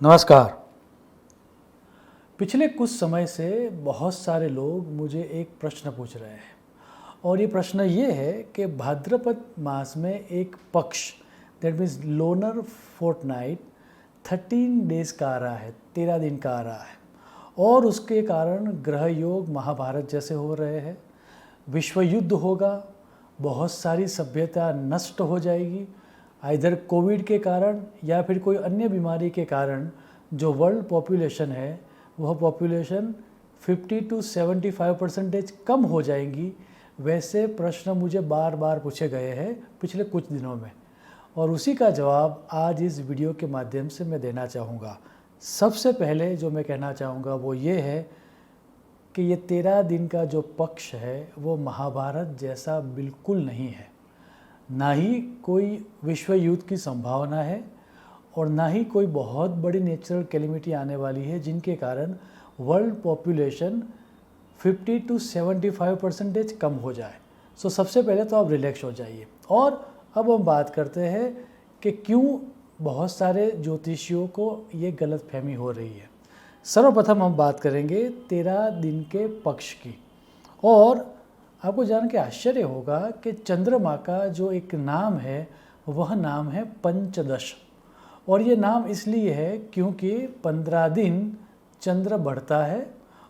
नमस्कार। पिछले कुछ समय से बहुत सारे लोग मुझे एक प्रश्न पूछ रहे हैं और ये प्रश्न ये है कि भाद्रपद मास में एक पक्ष that means lunar fortnight 13 days का आ रहा है, 13 दिन का आ रहा है और उसके कारण ग्रह योग महाभारत जैसे हो रहे हैं, विश्व युद्ध होगा, बहुत सारी सभ्यता नष्ट हो जाएगी, इधर कोविड के कारण या फिर कोई अन्य बीमारी के कारण जो वर्ल्ड पॉपुलेशन है वह पॉपुलेशन 50 to 75% कम हो जाएंगी। वैसे प्रश्न मुझे बार बार पूछे गए हैं पिछले कुछ दिनों में और उसी का जवाब आज इस वीडियो के माध्यम से मैं देना चाहूँगा। सबसे पहले जो मैं कहना चाहूँगा वो ये है कि ये 13 दिन का जो पक्ष है वो महाभारत जैसा बिल्कुल नहीं है। ना ही कोई विश्व युद्ध की संभावना है और ना ही कोई बहुत बड़ी नेचुरल कैलेमिटी आने वाली है जिनके कारण वर्ल्ड पॉपुलेशन 50 to 75% कम हो जाए। सो सबसे पहले तो आप रिलैक्स हो जाइए। और अब हम बात करते हैं कि क्यों बहुत सारे ज्योतिषियों को ये गलतफहमी हो रही है। सर्वप्रथम हम बात करेंगे 13 दिन के पक्ष की और आपको जान के आश्चर्य होगा कि चंद्रमा का जो एक नाम है वह नाम है पंचदश और ये नाम इसलिए है क्योंकि 15 दिन चंद्र बढ़ता है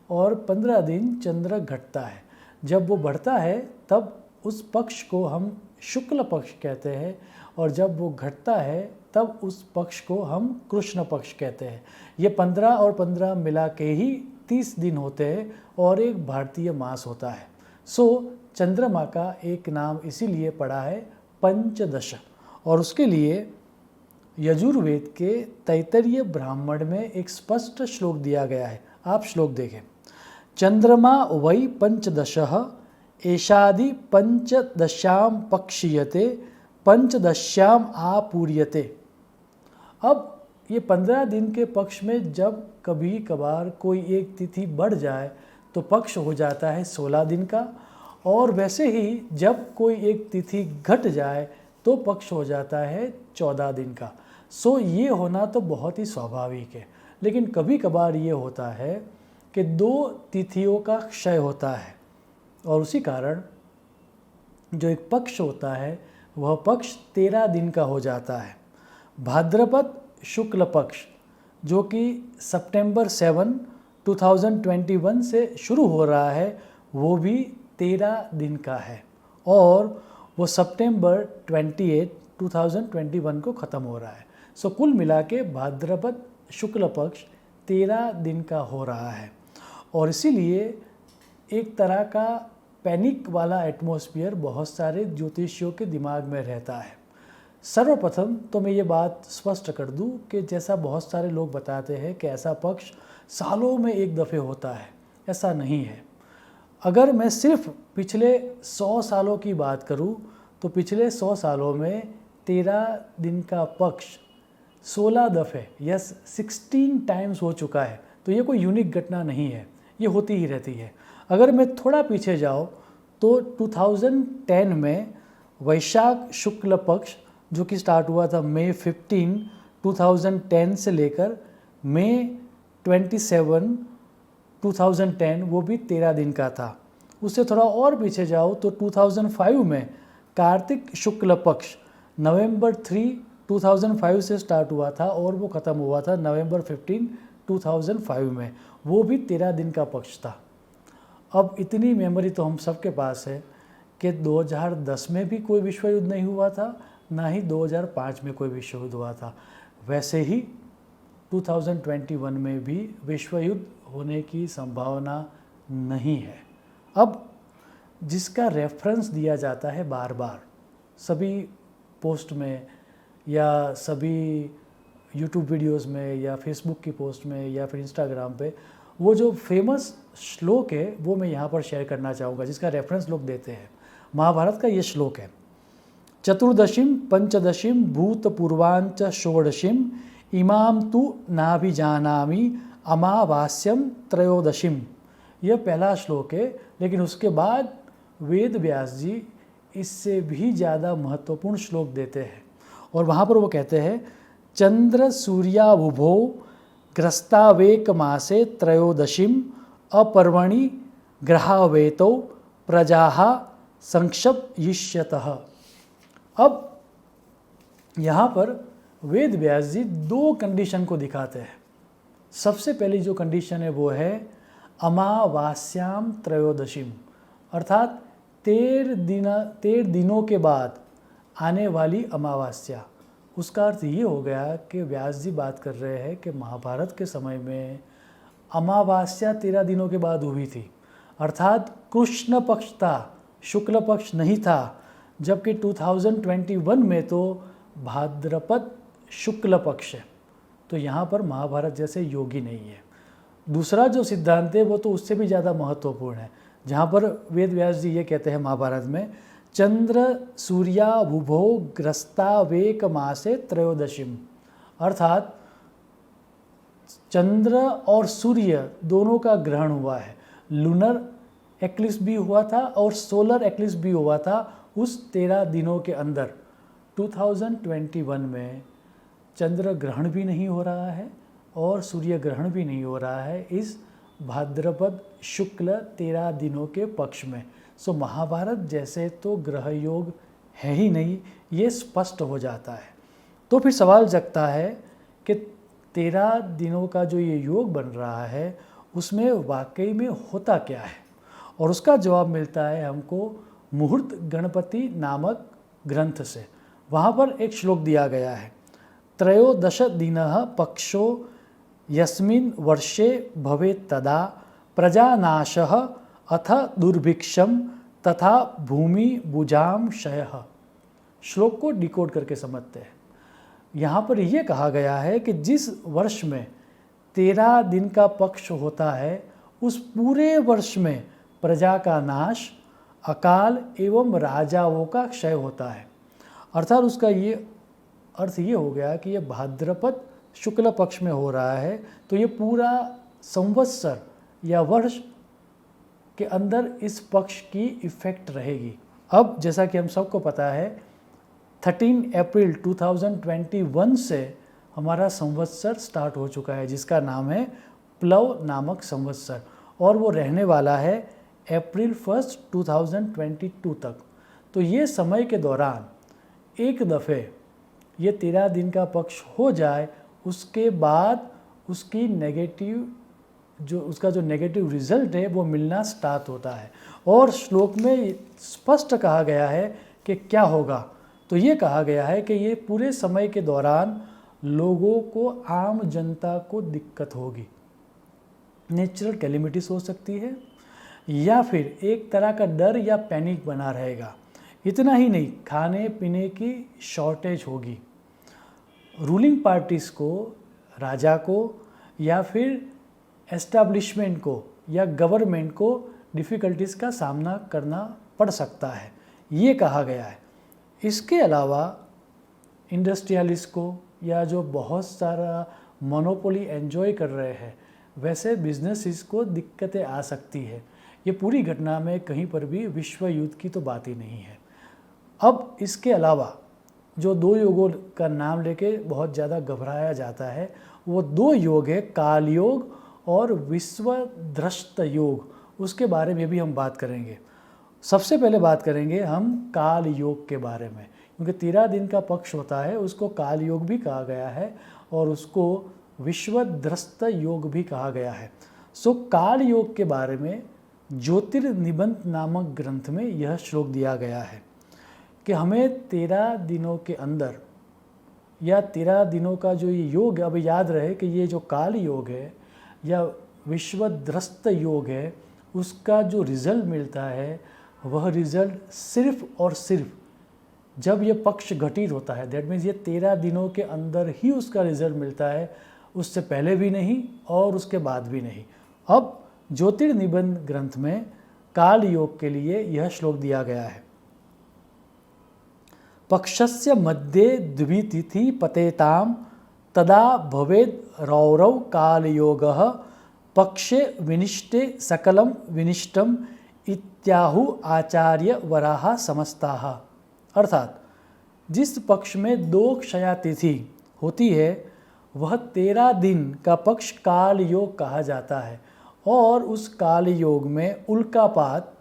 और 15 दिन चंद्र घटता है। जब वो बढ़ता है तब उस पक्ष को हम शुक्ल पक्ष कहते हैं और जब वो घटता है तब उस पक्ष को हम कृष्ण पक्ष कहते हैं। ये 15 और 15 मिला के ही 30 दिन होते हैं और एक भारतीय मास होता है। सो चंद्रमा का एक नाम इसीलिए पड़ा है पंचदश और उसके लिए यजुर्वेद के तैत्तरीय ब्राह्मण में एक स्पष्ट श्लोक दिया गया है। आप श्लोक देखें। चंद्रमा वै पंचदशः एषादि पंचदश्याम पक्षीयते पंचदश्याम आपूर्यते। अब ये 15 दिन के पक्ष में जब कभी कभार कोई एक तिथि बढ़ जाए तो पक्ष हो जाता है 16 दिन का और वैसे ही जब कोई एक तिथि घट जाए तो पक्ष हो जाता है 14 दिन का। सो ये होना तो बहुत ही स्वाभाविक है, लेकिन कभी कभार ये होता है कि 2 तिथियों का क्षय होता है और उसी कारण जो एक पक्ष होता है वह पक्ष 13 दिन का हो जाता है। भाद्रपद शुक्ल पक्ष जो कि सितंबर 7, 2021 से शुरू हो रहा है वो भी 13 दिन का है और वो सितंबर 28, 2021 को ख़त्म हो रहा है। सो कुल मिला के भाद्रपद शुक्ल पक्ष 13 दिन का हो रहा है और इसीलिए एक तरह का पैनिक वाला एटमॉस्फेयर बहुत सारे ज्योतिषियों के दिमाग में रहता है। सर्वप्रथम तो मैं ये बात स्पष्ट कर दूं कि जैसा बहुत सारे लोग बताते हैं कि ऐसा पक्ष सालों में एक दफ़े होता है, ऐसा नहीं है। अगर मैं सिर्फ पिछले 100 सालों की बात करूं तो पिछले 100 सालों में 13 दिन का पक्ष 16 दफ़े यस 16 टाइम्स हो चुका है। तो ये कोई यूनिक घटना नहीं है, ये होती ही रहती है। अगर मैं थोड़ा पीछे जाऊँ तो 2010 में वैशाख शुक्ल पक्ष जो कि स्टार्ट हुआ था मई 15, 2010 से लेकर मई 27, 2010 वो भी 13 दिन का था। उससे थोड़ा और पीछे जाओ तो 2005 में कार्तिक शुक्ल पक्ष नवंबर 3, 2005 से स्टार्ट हुआ था और वो ख़त्म हुआ था नवंबर 15, 2005 में। वो भी 13 दिन का पक्ष था। अब इतनी मेमोरी तो हम सबके पास है कि 2010 में भी कोई विश्व युद्ध नहीं हुआ था, ना ही 2005 में कोई विश्व युद्ध हुआ था। वैसे ही 2021 में भी विश्व युद्ध होने की संभावना नहीं है। अब जिसका रेफरेंस दिया जाता है बार बार सभी पोस्ट में या सभी यूट्यूब वीडियोस में या फेसबुक की पोस्ट में या फिर इंस्टाग्राम पे, वो जो फेमस श्लोक है वो मैं यहाँ पर शेयर करना चाहूँगा जिसका रेफरेंस लोग देते हैं। महाभारत का ये श्लोक है, चतुर्दशीम पंचदशीम भूतपूर्वांच षोडशीम इमाम तु नाभिजानामि अमावास्यम त्रयोदशीम। यह पहला श्लोक है, लेकिन उसके बाद वेद व्यास जी इससे भी ज़्यादा महत्वपूर्ण श्लोक देते हैं और वहाँ पर वो कहते हैं चंद्र सूर्यावुभो ग्रस्तावेक मासे त्रयोदशीम अपर्वणि ग्रहावेतौ प्रजाः संक्षपयिष्यतः। अब यहाँ पर वेद व्यास जी दो कंडीशन को दिखाते हैं। सबसे पहली जो कंडीशन है वो है अमावास्याम त्रयोदशीम, अर्थात 13 दिनों के बाद आने वाली अमावस्या। उसका अर्थ ये हो गया कि व्यास जी बात कर रहे हैं कि महाभारत के समय में अमावस्या 13 दिनों के बाद हुई थी, अर्थात कृष्ण पक्ष था, शुक्ल पक्ष नहीं था। जबकि 2021 में तो भाद्रपद शुक्ल पक्ष है, तो यहाँ पर महाभारत जैसे योगी नहीं है। दूसरा जो सिद्धांत है वो तो उससे भी ज़्यादा महत्वपूर्ण है, जहाँ पर वेद व्यास जी ये कहते हैं महाभारत में, चंद्र सूर्याभुभो ग्रस्तावेक मासे त्रयोदशीम, अर्थात चंद्र और सूर्य दोनों का ग्रहण हुआ है। लूनर एक्लिप्स भी हुआ था और सोलर एक्लिप्स भी हुआ था उस 13 दिनों के अंदर। 2021 में चंद्र ग्रहण भी नहीं हो रहा है और सूर्य ग्रहण भी नहीं हो रहा है इस भाद्रपद शुक्ल 13 दिनों के पक्ष में। सो महाभारत जैसे तो ग्रह योग है ही नहीं, ये स्पष्ट हो जाता है। तो फिर सवाल जगता है कि 13 दिनों का जो ये योग बन रहा है उसमें वाकई में होता क्या है, और उसका जवाब मिलता है हमको मुहूर्त गणपति नामक ग्रंथ से। वहाँ पर एक श्लोक दिया गया है, त्रयोदश दिनः पक्षो यस्मिन् वर्षे भवेत् तदा प्रजानाशः अथ दुर्भिक्षम तथा भूमि बुजाम क्षयः। श्लोक को डिकोड करके समझते हैं। यहाँ पर यह कहा गया है कि जिस वर्ष में 13 दिन का पक्ष होता है उस पूरे वर्ष में प्रजा का नाश, अकाल एवं राजाओं का क्षय होता है। अर्थात उसका ये अर्थ ये हो गया कि ये भाद्रपद शुक्ल पक्ष में हो रहा है, तो ये पूरा संवत्सर या वर्ष के अंदर इस पक्ष की इफ़ेक्ट रहेगी। अब जैसा कि हम सबको पता है 13 अप्रैल 2021 से हमारा संवत्सर स्टार्ट हो चुका है, जिसका नाम है प्लव नामक संवत्सर, और वो रहने वाला है अप्रैल 1 2022 तक। तो ये समय के दौरान एक दफ़े ये 13 दिन का पक्ष हो जाए, उसके बाद उसकी उसका जो नेगेटिव रिजल्ट है वो मिलना स्टार्ट होता है। और श्लोक में स्पष्ट कहा गया है कि क्या होगा, तो ये कहा गया है कि ये पूरे समय के दौरान लोगों को, आम जनता को दिक्कत होगी। नेचुरल कैलेमिटीज हो सकती है या फिर एक तरह का डर या पैनिक बना रहेगा। इतना ही नहीं, खाने पीने की शॉर्टेज होगी। रूलिंग पार्टीज़ को, राजा को या फिर एस्टैब्लिशमेंट को या गवर्नमेंट को डिफ़िकल्टीज़ का सामना करना पड़ सकता है, ये कहा गया है। इसके अलावा इंडस्ट्रियलिस्ट को या जो बहुत सारा मोनोपोली एंजॉय कर रहे हैं वैसे बिजनेसेस को दिक्कतें आ सकती है। ये पूरी घटना में कहीं पर भी विश्व युद्ध की तो बात ही नहीं है। अब इसके अलावा जो दो योगों का नाम लेके बहुत ज़्यादा घबराया जाता है, वो दो योग है, काल योग और विश्व दृष्ट योग। उसके बारे में भी हम बात करेंगे। सबसे पहले बात करेंगे हम काल योग के बारे में, क्योंकि 13 दिन का पक्ष होता है, उसको काल योग भी कहा गया है और उसको विश्व दृष्ट योग भी कहा गया है। सो काल योग के बारे में ज्योतिर्निबंध नामक ग्रंथ में यह श्लोक दिया गया है कि हमें 13 दिनों के अंदर या 13 दिनों का जो ये योग है, अब याद रहे कि ये जो काल योग है या विश्व दृष्ट योग है, उसका जो रिज़ल्ट मिलता है वह रिज़ल्ट सिर्फ और सिर्फ जब ये पक्ष घटित होता है। दैट मीन्स ये 13 दिनों के अंदर ही उसका रिज़ल्ट मिलता है, उससे पहले भी नहीं और उसके बाद भी नहीं। अब ज्योतिर्निबंध ग्रंथ में काल योग के लिए यह श्लोक दिया गया है, पक्षस्य मध्ये द्वितिथि पतेताम तदा भवेद रौरव काल योगः पक्षे विनिष्टे सकलम विनिष्टम इत्याहु आचार्य वराह समस्ताः। अर्थात जिस पक्ष में 2 क्षया तिथि होती है वह 13 दिन का पक्ष काल योग कहा जाता है और उस काल योग में उल्कापात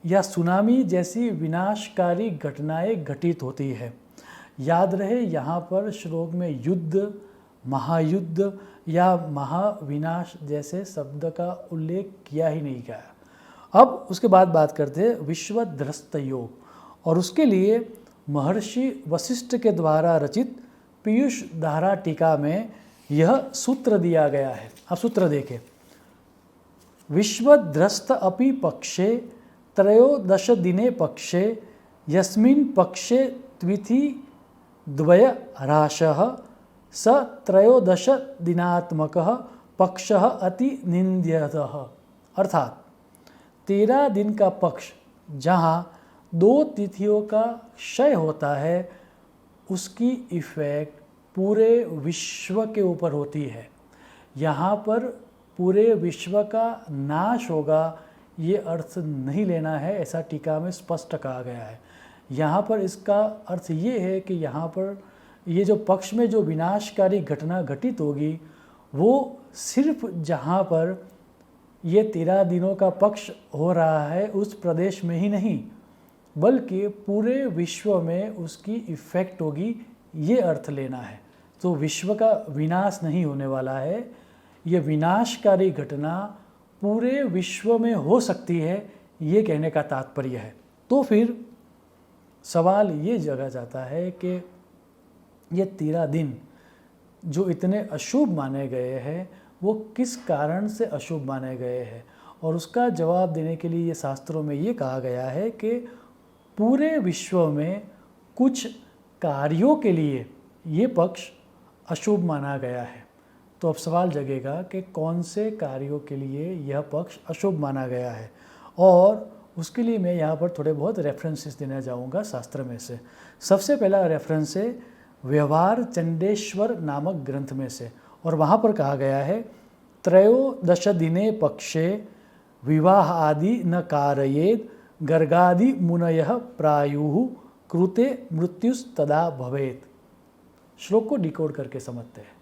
या सुनामी जैसी विनाशकारी घटनाएं घटित होती है। याद रहे यहाँ पर श्लोक में युद्ध, महायुद्ध या महाविनाश जैसे शब्द का उल्लेख किया ही नहीं गया। अब उसके बाद बात करते हैं विश्वध्वस्त योग, और उसके लिए महर्षि वशिष्ठ के द्वारा रचित पीयूष धारा टीका में यह सूत्र दिया गया है। अब सूत्र देखें, विश्वध्वस्त अपि पक्षे 13 दिने पक्षे यस्मिन् पक्षे त्विथि द्वय ह्रासः स 13 दिनात्मकः पक्षः अति निंद्यतः। अर्थात 13 दिन का पक्ष जहाँ 2 तिथियों का क्षय होता है उसकी इफ़ेक्ट पूरे विश्व के ऊपर होती है। यहाँ पर पूरे विश्व का नाश होगा ये अर्थ नहीं लेना है, ऐसा टीका में स्पष्ट कहा गया है। यहाँ पर इसका अर्थ ये है कि यहाँ पर ये जो पक्ष में जो विनाशकारी घटना घटित होगी वो सिर्फ जहाँ पर ये 13 दिनों का पक्ष हो रहा है उस प्रदेश में ही नहीं बल्कि पूरे विश्व में उसकी इफ़ेक्ट होगी, ये अर्थ लेना है। तो विश्व का विनाश नहीं होने वाला है, ये विनाशकारी घटना पूरे विश्व में हो सकती है, ये कहने का तात्पर्य है। तो फिर सवाल ये जगा जाता है कि ये 13 दिन जो इतने अशुभ माने गए हैं वो किस कारण से अशुभ माने गए हैं, और उसका जवाब देने के लिए ये शास्त्रों में ये कहा गया है कि पूरे विश्व में कुछ कार्यों के लिए ये पक्ष अशुभ माना गया है। तो अब सवाल जगेगा कि कौन से कार्यों के लिए यह पक्ष अशुभ माना गया है, और उसके लिए मैं यहाँ पर थोड़े बहुत रेफरेंसेस देना चाहूँगा शास्त्र में से। सबसे पहला रेफरेंस है व्यवहार चंडेश्वर नामक ग्रंथ में से, और वहाँ पर कहा गया है 13 दिने पक्षे विवाह आदि न कारयेद गर्गादि मुनयः प्रायुः कृते मृत्युस्तदा भवेत्। श्लोक को डिकोड करके समझते हैं।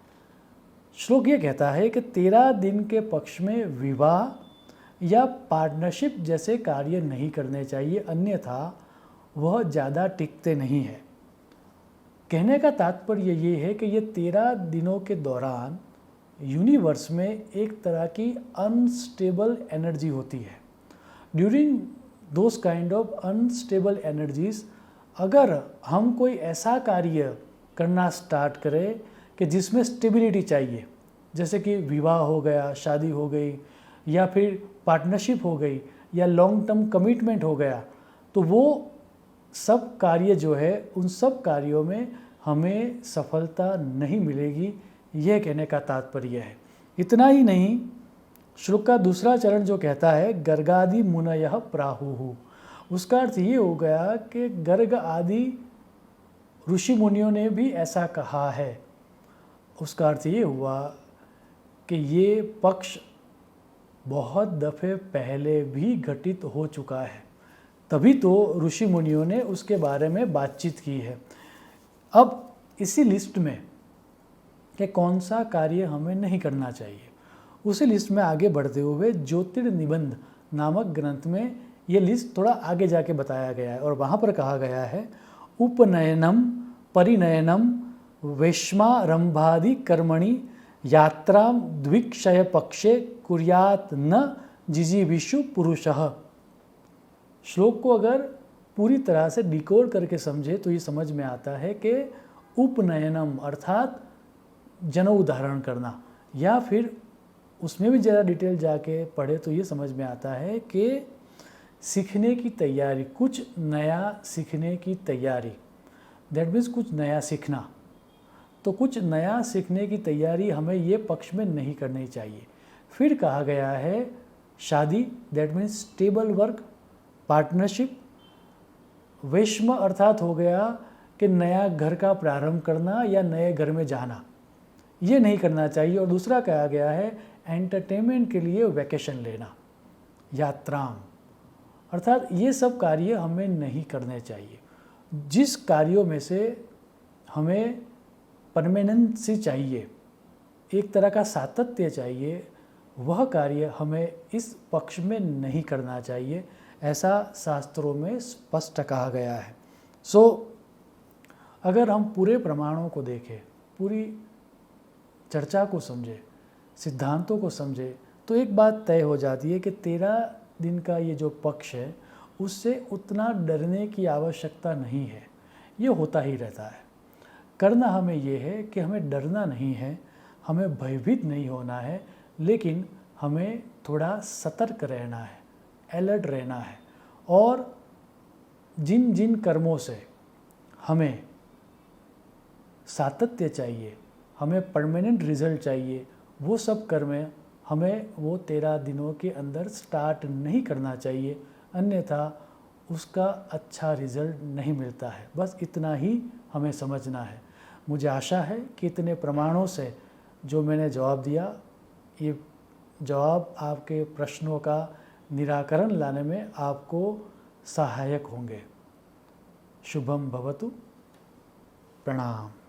श्लोक ये कहता है कि 13 दिन के पक्ष में विवाह या पार्टनरशिप जैसे कार्य नहीं करने चाहिए, अन्यथा वह ज़्यादा टिकते नहीं हैं। कहने का तात्पर्य ये है कि ये 13 दिनों के दौरान यूनिवर्स में एक तरह की अनस्टेबल एनर्जी होती है। During those kind of unstable energies अगर हम कोई ऐसा कार्य करना स्टार्ट करें कि जिसमें स्टेबिलिटी चाहिए, जैसे कि विवाह हो गया, शादी हो गई, या फिर पार्टनरशिप हो गई, या लॉन्ग टर्म कमिटमेंट हो गया, तो वो सब कार्य जो है उन सब कार्यों में हमें सफलता नहीं मिलेगी, यह कहने का तात्पर्य है। इतना ही नहीं, श्लोक का दूसरा चरण जो कहता है गर्गादि मुनयः प्राहुः, उसका अर्थ ये हो गया कि गर्ग आदि ऋषि मुनियों ने भी ऐसा कहा है। उसका अर्थ ये हुआ कि ये पक्ष बहुत दफ़े पहले भी घटित हो चुका है, तभी तो ऋषि मुनियों ने उसके बारे में बातचीत की है। अब इसी लिस्ट में कि कौन सा कार्य हमें नहीं करना चाहिए, उसी लिस्ट में आगे बढ़ते हुए ज्योतिर्निबंध नामक ग्रंथ में ये लिस्ट थोड़ा आगे जाके बताया गया है, और वहाँ पर कहा गया है उपनयनम परिनयनम वैश्मारंभादि कर्मणि यात्राम द्विक्षय पक्षे कुर्यात न जिजीविषु पुरुषः। श्लोक को अगर पूरी तरह से डिकोड करके समझे तो ये समझ में आता है कि उपनयनम अर्थात जनेऊ धारण करना, या फिर उसमें भी ज़्यादा डिटेल जाके पढ़े तो ये समझ में आता है कि सीखने की तैयारी, कुछ नया सीखने की तैयारी, दैट मीन्स कुछ नया सीखना। तो कुछ नया सीखने की तैयारी हमें ये पक्ष में नहीं करनी चाहिए। फिर कहा गया है शादी, that means stable work, partnership. वैश्म अर्थात हो गया कि नया घर का प्रारंभ करना या नए घर में जाना, ये नहीं करना चाहिए। और दूसरा कहा गया है एंटरटेनमेंट के लिए वैकेशन लेना, यात्राम, अर्थात ये सब कार्य हमें नहीं करने चाहिए। जिस कार्यों में से हमें परमानेंसी चाहिए, एक तरह का सातत्य चाहिए, वह कार्य हमें इस पक्ष में नहीं करना चाहिए, ऐसा शास्त्रों में स्पष्ट कहा गया है। अगर हम पूरे प्रमाणों को देखें, पूरी चर्चा को समझें, सिद्धांतों को समझें, तो एक बात तय हो जाती है कि 13 दिन का ये जो पक्ष है उससे उतना डरने की आवश्यकता नहीं है, ये होता ही रहता है। करना हमें ये है कि हमें डरना नहीं है, हमें भयभीत नहीं होना है, लेकिन हमें थोड़ा सतर्क रहना है, अलर्ट रहना है, और जिन जिन कर्मों से हमें सातत्य चाहिए, हमें परमानेंट रिजल्ट चाहिए, वो सब कर्म हमें वो 13 दिनों के अंदर स्टार्ट नहीं करना चाहिए, अन्यथा उसका अच्छा रिजल्ट नहीं मिलता है। बस इतना ही हमें समझना है। मुझे आशा है कि इतने प्रमाणों से जो मैंने जवाब दिया, ये जवाब आपके प्रश्नों का निराकरण लाने में आपको सहायक होंगे। शुभम भवतु। प्रणाम।